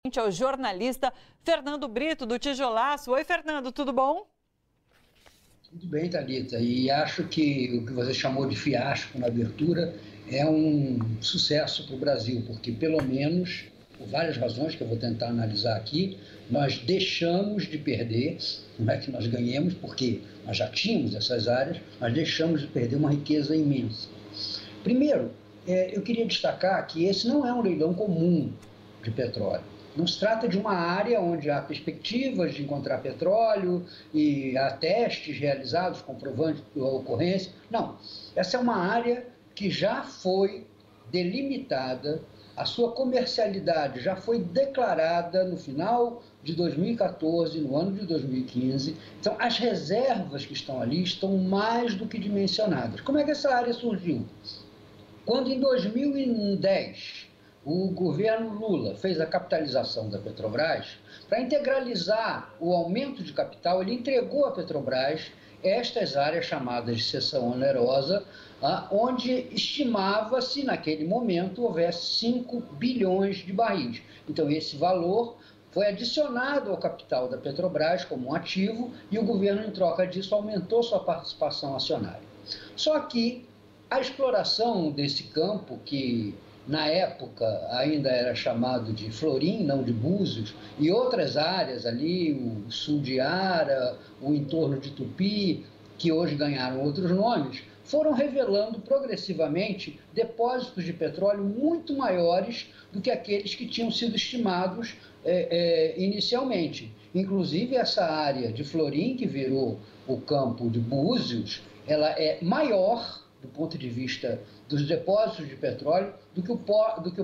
É o jornalista Fernando Brito, do Tijolaço. Oi, Fernando, tudo bom? Tudo bem, Thalita. E acho que o que você chamou de fiasco na abertura é um sucesso para o Brasil, porque pelo menos, por várias razões que eu vou tentar analisar aqui, nós deixamos de perder, não é que nós ganhemos, porque nós já tínhamos essas áreas, nós deixamos de perder uma riqueza imensa. Primeiro, eu queria destacar que esse não é um leilão comum de petróleo. Não se trata de uma área onde há perspectivas de encontrar petróleo e há testes realizados comprovando a ocorrência. Não, essa é uma área que já foi delimitada, a sua comercialidade já foi declarada no final de 2014, no ano de 2015. Então, as reservas que estão ali estão mais do que dimensionadas. Como é que essa área surgiu? Quando em 2010... o governo Lula fez a capitalização da Petrobras, para integralizar o aumento de capital, ele entregou à Petrobras estas áreas chamadas de cessão onerosa, onde estimava-se, naquele momento, houvesse 5 bilhões de barris. Então, esse valor foi adicionado ao capital da Petrobras como um ativo e o governo, em troca disso, aumentou sua participação acionária. Só que a exploração desse campo, que na época ainda era chamado de Florim, não de Búzios, e outras áreas ali, o sul de Ara, o entorno de Tupi, que hoje ganharam outros nomes, foram revelando progressivamente depósitos de petróleo muito maiores do que aqueles que tinham sido estimados inicialmente. Inclusive, essa área de Florim, que virou o campo de Búzios, ela é maior do ponto de vista dos depósitos de petróleo, do que o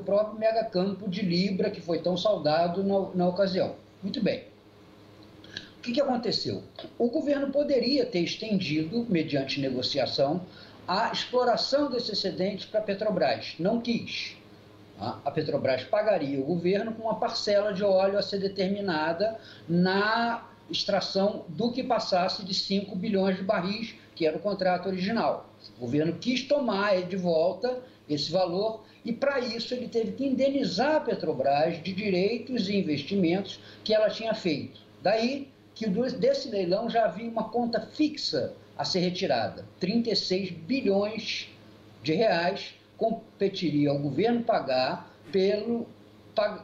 próprio megacampo de Libra, que foi tão saudado na ocasião. Muito bem. O que aconteceu? O governo poderia ter estendido, mediante negociação, a exploração desses excedentes para a Petrobras. Não quis. A Petrobras pagaria o governo com uma parcela de óleo a ser determinada na extração do que passasse de 5 bilhões de barris, que era o contrato original. O governo quis tomar de volta esse valor e, para isso, ele teve que indenizar a Petrobras de direitos e investimentos que ela tinha feito. Daí que desse leilão já havia uma conta fixa a ser retirada. 36 bilhões de reais competiria ao governo pagar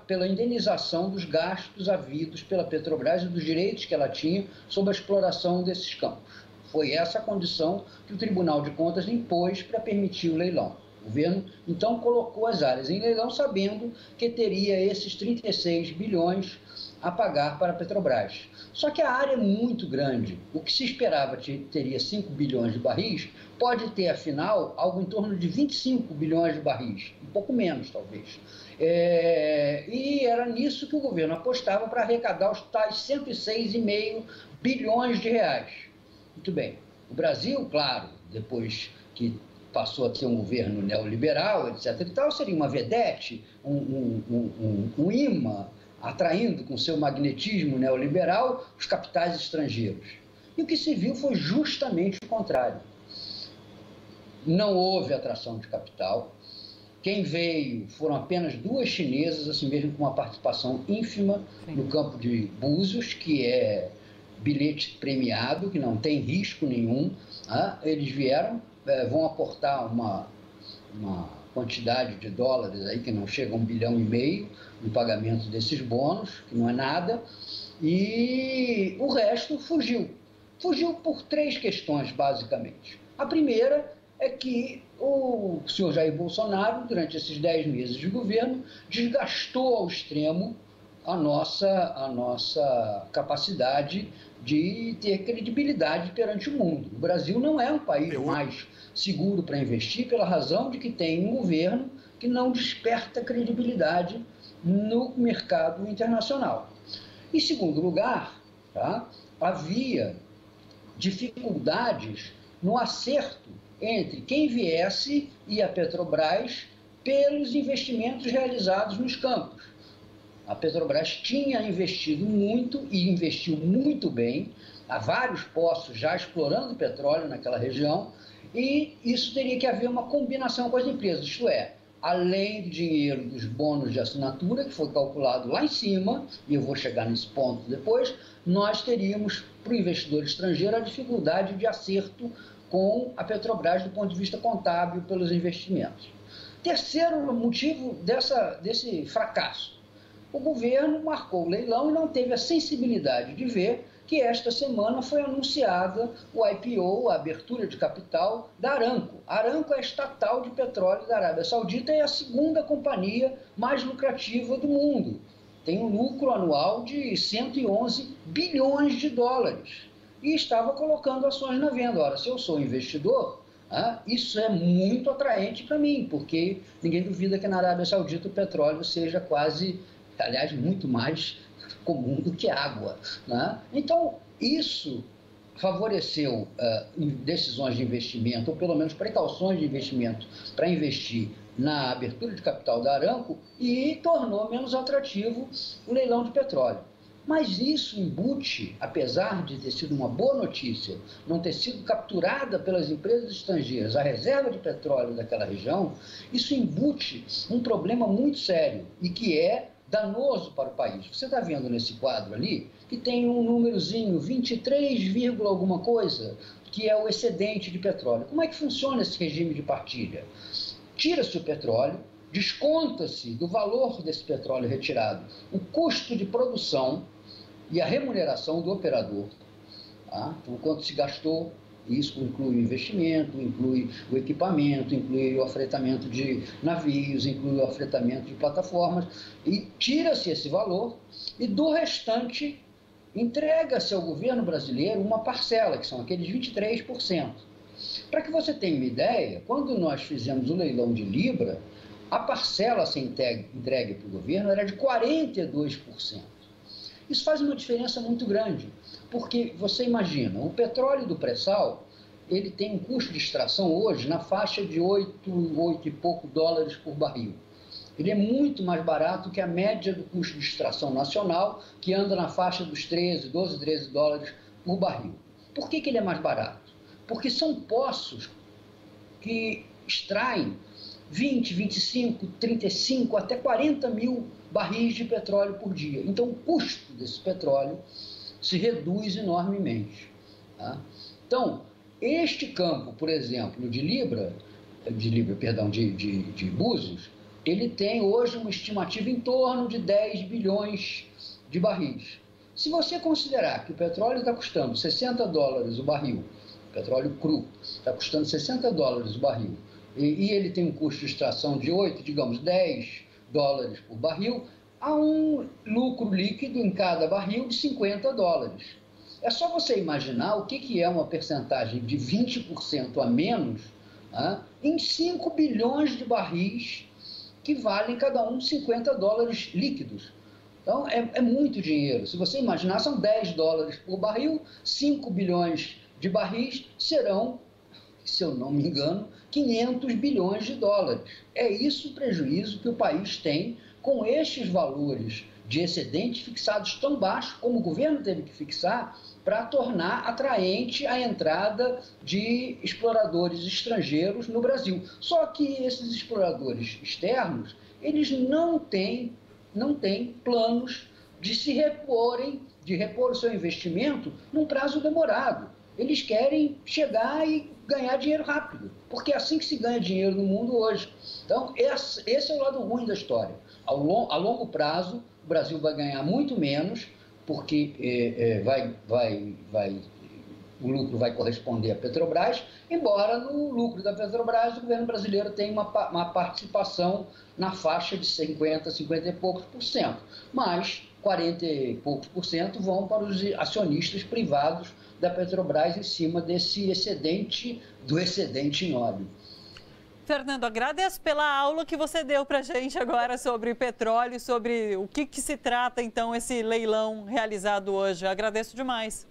pela indenização dos gastos havidos pela Petrobras e dos direitos que ela tinha sobre a exploração desses campos. Foi essa a condição que o Tribunal de Contas impôs para permitir o leilão. O governo, então, colocou as áreas em leilão sabendo que teria esses 36 bilhões a pagar para a Petrobras. Só que a área é muito grande. O que se esperava teria 5 bilhões de barris, pode ter, afinal, algo em torno de 25 bilhões de barris. Um pouco menos, talvez. E era nisso que o governo apostava para arrecadar os tais 106,5 bilhões de reais. Muito bem. O Brasil, claro, depois que passou a ser um governo neoliberal, etc. e tal, seria uma vedete, um imã, atraindo com seu magnetismo neoliberal os capitais estrangeiros. E o que se viu foi justamente o contrário. Não houve atração de capital. Quem veio foram apenas 2 chinesas, assim mesmo com uma participação ínfima no campo de Búzios, que é bilhete premiado, que não tem risco nenhum. Eles vieram, vão aportar uma quantidade de dólares aí que não chega a 1,5 bilhão no pagamento desses bônus, que não é nada, e o resto fugiu. Fugiu por 3 questões, basicamente. A primeira é que o senhor Jair Bolsonaro, durante esses 10 meses de governo, desgastou ao extremo a nossa capacidade de ter credibilidade perante o mundo. O Brasil não é um país mais seguro para investir pela razão de que tem um governo que não desperta credibilidade no mercado internacional. Em segundo lugar, havia dificuldades no acerto entre quem viesse e a Petrobras pelos investimentos realizados nos campos. A Petrobras tinha investido muito e investiu muito bem, há vários poços já explorando petróleo naquela região, e isso teria que haver uma combinação com as empresas, isto é, além do dinheiro dos bônus de assinatura, que foi calculado lá em cima, e eu vou chegar nesse ponto depois, nós teríamos, para o investidor estrangeiro, a dificuldade de acerto com a Petrobras do ponto de vista contábil pelos investimentos. Terceiro motivo desse fracasso. O governo marcou o leilão e não teve a sensibilidade de ver que esta semana foi anunciada o IPO, a abertura de capital da Aramco. A Aramco é a estatal de petróleo da Arábia Saudita e é a segunda companhia mais lucrativa do mundo. Tem um lucro anual de 111 bilhões de dólares e estava colocando ações na venda. Ora, se eu sou investidor, isso é muito atraente para mim, porque ninguém duvida que na Arábia Saudita o petróleo seja quase, aliás, muito mais comum do que água, né? Então, isso favoreceu decisões de investimento, ou pelo menos precauções de investimento para investir na abertura de capital da Aramco e tornou menos atrativo o leilão de petróleo. Mas isso embute, apesar de ter sido uma boa notícia, não ter sido capturada pelas empresas estrangeiras a reserva de petróleo daquela região, isso embute um problema muito sério e que é danoso para o país. Você está vendo nesse quadro ali que tem um númerozinho, 23, alguma coisa, que é o excedente de petróleo. Como é que funciona esse regime de partilha? Tira-se o petróleo, desconta-se do valor desse petróleo retirado o custo de produção e a remuneração do operador. Tá? Então, quanto se gastou, isso inclui o investimento, inclui o equipamento, inclui o afretamento de navios, inclui o afretamento de plataformas, e tira-se esse valor e do restante entrega-se ao governo brasileiro uma parcela, que são aqueles 23%. Para que você tenha uma ideia, quando nós fizemos o leilão de Libra, a parcela a ser entregue para o governo era de 42%. Isso faz uma diferença muito grande, porque você imagina, o petróleo do pré-sal, ele tem um custo de extração hoje na faixa de 8 e pouco dólares por barril. Ele é muito mais barato que a média do custo de extração nacional, que anda na faixa dos 12, 13 dólares por barril. Por que ele é mais barato? Porque são poços que extraem 20, 25, 35, até 40 mil barris de petróleo por dia. Então, o custo desse petróleo se reduz enormemente. Tá? Então, este campo, por exemplo, de Búzios, ele tem hoje uma estimativa em torno de 10 bilhões de barris. Se você considerar que o petróleo está custando 60 dólares o barril, petróleo cru está custando 60 dólares o barril, e ele tem um custo de extração de 8, digamos, 10 dólares por barril, há um lucro líquido em cada barril de 50 dólares. É só você imaginar o que é uma percentagem de 20% a menos em 5 bilhões de barris que valem cada um 50 dólares líquidos. Então, é muito dinheiro. Se você imaginar, são 10 dólares por barril, 5 bilhões de barris serão, se eu não me engano, 500 bilhões de dólares. É isso o prejuízo que o país tem com estes valores de excedentes fixados tão baixos como o governo teve que fixar para tornar atraente a entrada de exploradores estrangeiros no Brasil. Só que esses exploradores externos, eles não têm planos de se reporem, de repor o seu investimento num prazo demorado. Eles querem chegar e ganhar dinheiro rápido, porque é assim que se ganha dinheiro no mundo hoje. Então, esse é o lado ruim da história. A longo prazo, o Brasil vai ganhar muito menos, porque o lucro vai corresponder à Petrobras, embora no lucro da Petrobras o governo brasileiro tenha uma participação na faixa de 50 e poucos por cento, mas 40 e poucos por cento vão para os acionistas privados da Petrobras em cima desse excedente em óleo. Fernando, agradeço pela aula que você deu para a gente agora sobre petróleo, sobre o que se trata, então, esse leilão realizado hoje. Agradeço demais.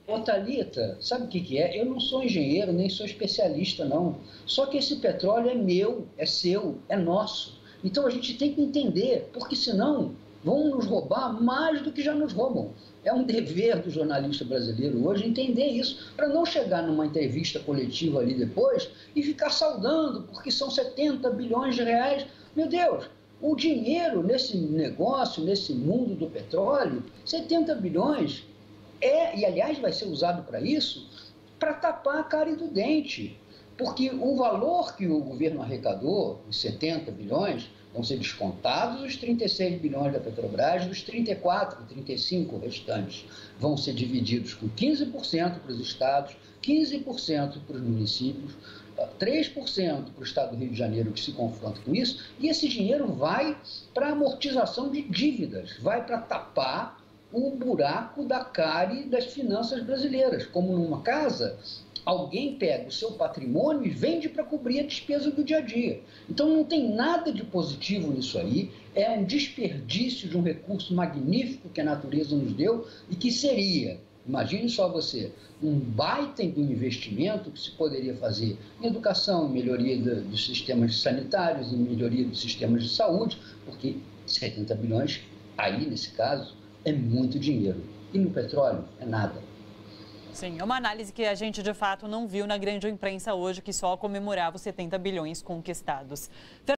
Ô, Thalita, sabe o que é? Eu não sou engenheiro, nem sou especialista, não. Só que esse petróleo é meu, é seu, é nosso. Então, a gente tem que entender, porque senão vão nos roubar mais do que já nos roubam. É um dever do jornalista brasileiro hoje entender isso, para não chegar numa entrevista coletiva ali depois e ficar saudando, porque são 70 bilhões de reais. Meu Deus, o dinheiro nesse negócio, nesse mundo do petróleo, 70 bilhões, e aliás vai ser usado para isso, para tapar a cárie do dente. Porque o valor que o governo arrecadou, os 70 bilhões, vão ser descontados os 36 bilhões da Petrobras, dos 34, 35 restantes vão ser divididos com 15% para os estados, 15% para os municípios, 3% para o estado do Rio de Janeiro, que se confronta com isso, e esse dinheiro vai para amortização de dívidas, vai para tapar o buraco da cárie das finanças brasileiras. Como numa casa, alguém pega o seu patrimônio e vende para cobrir a despesa do dia a dia. Então não tem nada de positivo nisso aí, é um desperdício de um recurso magnífico que a natureza nos deu e que seria, imagine só você, um baita do investimento que se poderia fazer em educação, em melhoria dos sistemas sanitários, em melhoria dos sistemas de saúde, porque 70 bilhões, aí nesse caso, é muito dinheiro. E no petróleo é nada. Sim, é uma análise que a gente de fato não viu na grande imprensa hoje, que só comemorava os 70 bilhões conquistados.